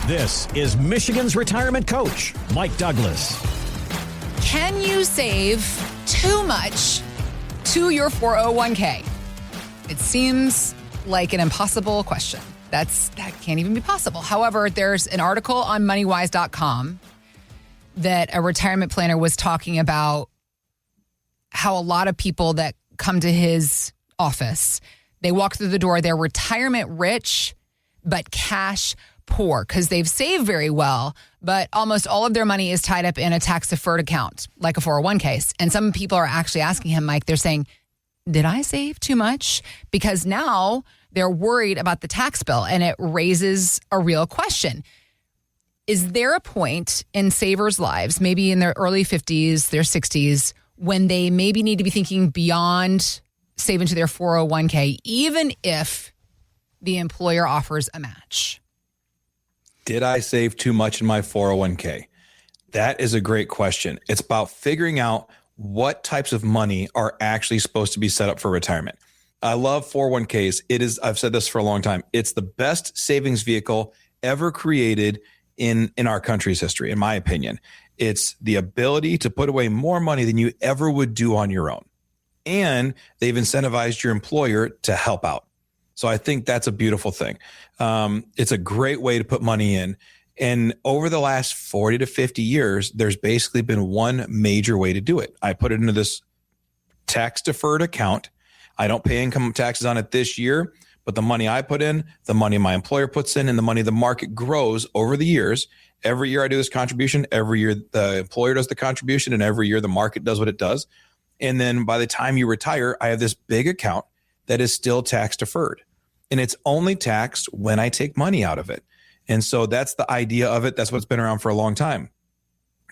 This is Michigan's retirement coach, Mike Douglas. Can you save too much to your 401k? It seems like an impossible question. That can't even be possible. However, there's an article on moneywise.com that a retirement planner was talking about how a lot of people that come to his office, they walk through the door, they're retirement rich, but cash poor because they've saved very well, but almost all of their money is tied up in a tax-deferred account, like a 401k. And some people are actually asking him, Mike, they're saying, did I save too much? Because now they're worried about the tax bill, and it raises a real question. Is there a point in savers' lives, maybe in their early 50s, their 60s, when they maybe need to be thinking beyond saving to their 401k, even if the employer offers a match? Did I save too much in my 401k? That is a great question. It's about figuring out what types of money are actually supposed to be set up for retirement. I love 401ks. I've said this for a long time. It's the best savings vehicle ever created in our country's history, in my opinion. It's the ability to put away more money than you ever would do on your own. And they've incentivized your employer to help out. So I think that's a beautiful thing. It's a great way to put money in. And over the last 40 to 50 years, there's basically been one major way to do it. I put it into this tax deferred account. I don't pay income taxes on it this year, but the money I put in, the money my employer puts in, and the money the market grows over the years. Every year I do this contribution. Every year the employer does the contribution, and every year the market does what it does. And then by the time you retire, I have this big account that is still tax deferred. And it's only taxed when I take money out of it. And so that's the idea of it. That's what's been around for a long time.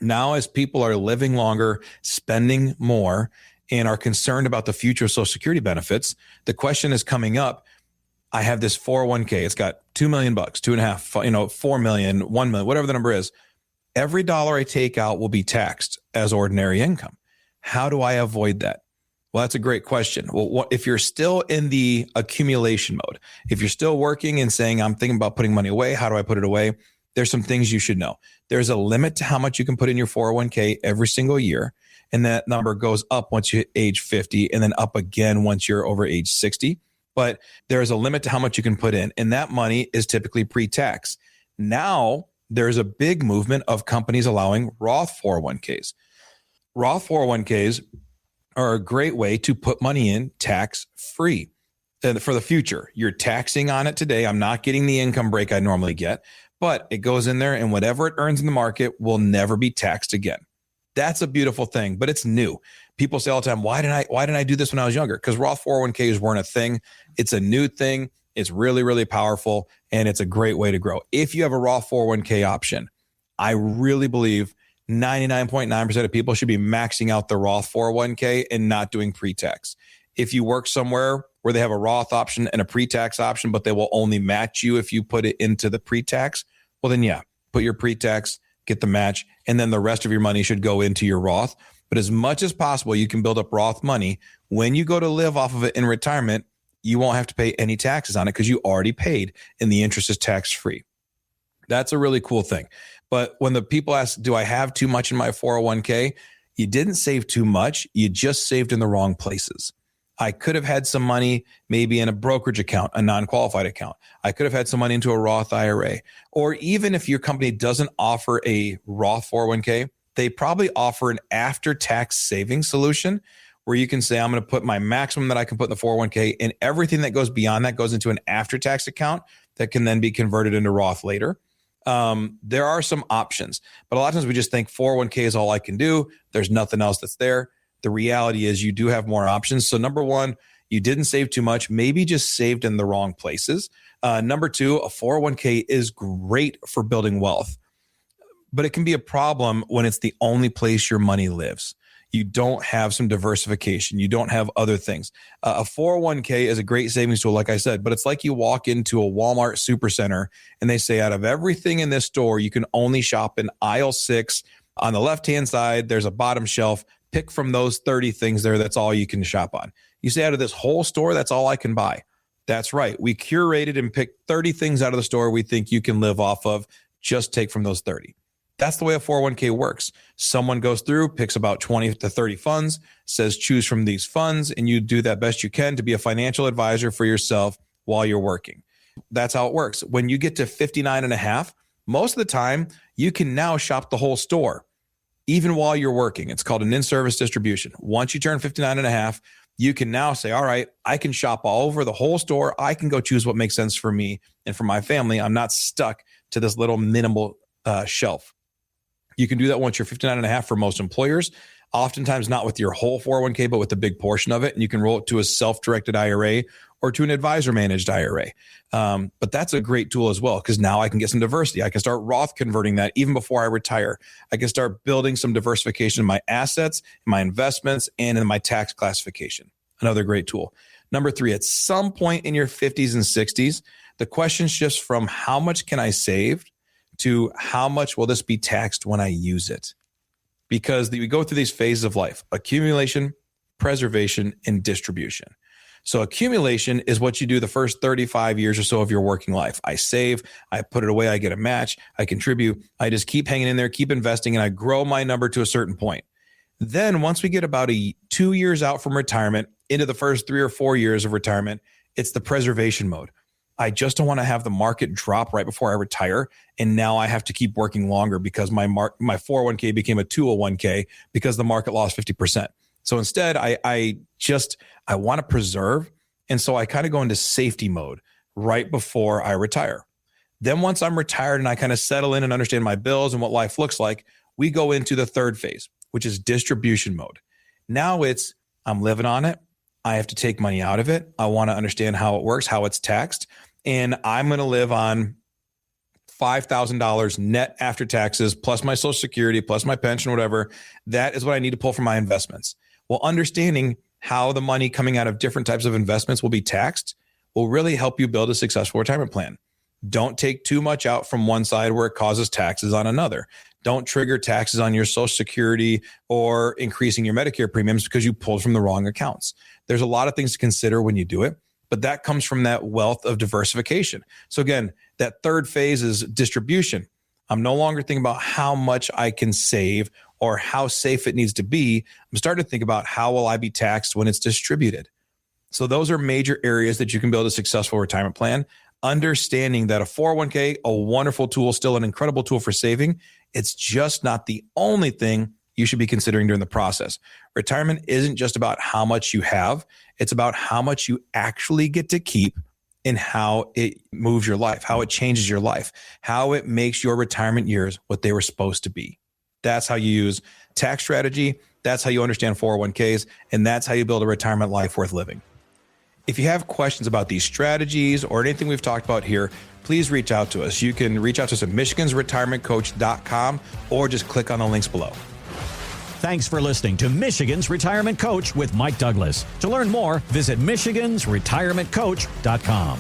Now, as people are living longer, spending more, and are concerned about the future of Social Security benefits, the question is coming up. I have this 401k. It's got $2 million, 2.5, 4 million, 1 million, whatever the number is. Every dollar I take out will be taxed as ordinary income. How do I avoid that? Well, that's a great question. Well, if you're still in the accumulation mode, if you're still working and saying, I'm thinking about putting money away, how do I put it away? There's some things you should know. There's a limit to how much you can put in your 401k every single year. And that number goes up once you hit age 50 and then up again once you're over age 60. But there's a limit to how much you can put in. And that money is typically pre-tax. Now, there's a big movement of companies allowing Roth 401ks. Roth 401ks are a great way to put money in tax-free for the future. You're taxing on it today. I'm not getting the income break I normally get, but it goes in there and whatever it earns in the market will never be taxed again. That's a beautiful thing, but it's new. People say all the time, why didn't I do this when I was younger? Because Roth 401ks weren't a thing. It's a new thing. It's really, really powerful, and it's a great way to grow. If you have a Roth 401k option, I really believe 99.9% of people should be maxing out the Roth 401k and not doing pre-tax. If you work somewhere where they have a Roth option and a pre-tax option, but they will only match you if you put it into the pre-tax, well then yeah, put your pre-tax, get the match, and then the rest of your money should go into your Roth. But as much as possible, you can build up Roth money. When you go to live off of it in retirement, you won't have to pay any taxes on it because you already paid and the interest is tax-free. That's a really cool thing. But when the people ask, do I have too much in my 401k? You didn't save too much. You just saved in the wrong places. I could have had some money maybe in a brokerage account, a non-qualified account. I could have had some money into a Roth IRA. Or even if your company doesn't offer a Roth 401k, they probably offer an after-tax savings solution where you can say, I'm going to put my maximum that I can put in the 401k, and everything that goes beyond that goes into an after-tax account that can then be converted into Roth later. There are some options, but a lot of times we just think 401k is all I can do. There's nothing else that's there. The reality is you do have more options. So number one, you didn't save too much, maybe just saved in the wrong places. Number two, a 401k is great for building wealth, but it can be a problem when it's the only place your money lives. You don't have some diversification. You don't have other things. A 401k is a great savings tool, like I said, but it's like you walk into a Walmart supercenter and they say out of everything in this store, you can only shop in aisle 6. On the left-hand side, there's a bottom shelf. Pick from those 30 things there. That's all you can shop on. You say out of this whole store, that's all I can buy. That's right. We curated and picked 30 things out of the store we think you can live off of. just take from those 30. That's the way a 401k works. Someone goes through, picks about 20 to 30 funds, says choose from these funds, and you do that best you can to be a financial advisor for yourself while you're working. That's how it works. When you get to 59 and a half, most of the time, you can now shop the whole store, even while you're working. It's called an in-service distribution. Once you turn 59 and a half, you can now say, all right, I can shop all over the whole store. I can go choose what makes sense for me and for my family. I'm not stuck to this little minimal shelf. You can do that once you're 59 and a half for most employers, oftentimes not with your whole 401k, but with a big portion of it. And you can roll it to a self-directed IRA or to an advisor managed IRA. But that's a great tool as well, because now I can get some diversity. I can start Roth converting that even before I retire. I can start building some diversification in my assets, in my investments, and in my tax classification. Another great tool. Number 3, at some point in your 50s and 60s, the question shifts from how much can I save to how much will this be taxed when I use it? Because we go through these phases of life: accumulation, preservation, and distribution. So accumulation is what you do the first 35 years or so of your working life. I save, I put it away, I get a match, I contribute, I just keep hanging in there, keep investing, and I grow my number to a certain point. Then once we get about 2 years out from retirement into the first 3 or 4 years of retirement, it's the preservation mode. I just don't want to have the market drop right before I retire. And now I have to keep working longer because my 401k became a 201k because the market lost 50%. So instead, I want to preserve. And so I kind of go into safety mode right before I retire. Then once I'm retired and I kind of settle in and understand my bills and what life looks like, we go into the third phase, which is distribution mode. Now I'm living on it. I have to take money out of it. I want to understand how it works, how it's taxed. And I'm going to live on $5,000 net after taxes, plus my Social Security, plus my pension, whatever. That is what I need to pull from my investments. Well, understanding how the money coming out of different types of investments will be taxed will really help you build a successful retirement plan. Don't take too much out from one side where it causes taxes on another. Don't trigger taxes on your Social Security or increasing your Medicare premiums because you pulled from the wrong accounts. There's a lot of things to consider when you do it, but that comes from that wealth of diversification. So again, that third phase is distribution. I'm no longer thinking about how much I can save or how safe it needs to be. I'm starting to think about how will I be taxed when it's distributed. So those are major areas that you can build a successful retirement plan. Understanding that a 401k, a wonderful tool, still an incredible tool for saving. It's just not the only thing you should be considering during the process. Retirement isn't just about how much you have. It's about how much you actually get to keep and how it moves your life, how it changes your life, how it makes your retirement years what they were supposed to be. That's how you use tax strategy. That's how you understand 401ks. And that's how you build a retirement life worth living. If you have questions about these strategies or anything we've talked about here, please reach out to us. You can reach out to us at michigansretirementcoach.com or just click on the links below. Thanks for listening to Michigan's Retirement Coach with Mike Douglas. To learn more, visit michigansretirementcoach.com.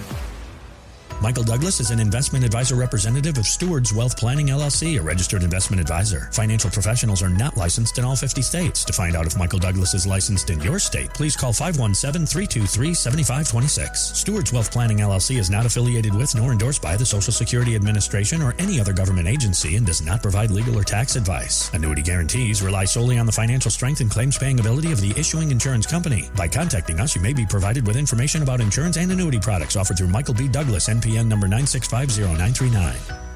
Michael Douglas is an investment advisor representative of Stewards Wealth Planning, LLC, a registered investment advisor. Financial professionals are not licensed in all 50 states. To find out if Michael Douglas is licensed in your state, please call 517-323-7526. Stewards Wealth Planning, LLC is not affiliated with nor endorsed by the Social Security Administration or any other government agency and does not provide legal or tax advice. Annuity guarantees rely solely on the financial strength and claims-paying ability of the issuing insurance company. By contacting us, you may be provided with information about insurance and annuity products offered through Michael B. Douglas, NPN number 9650939.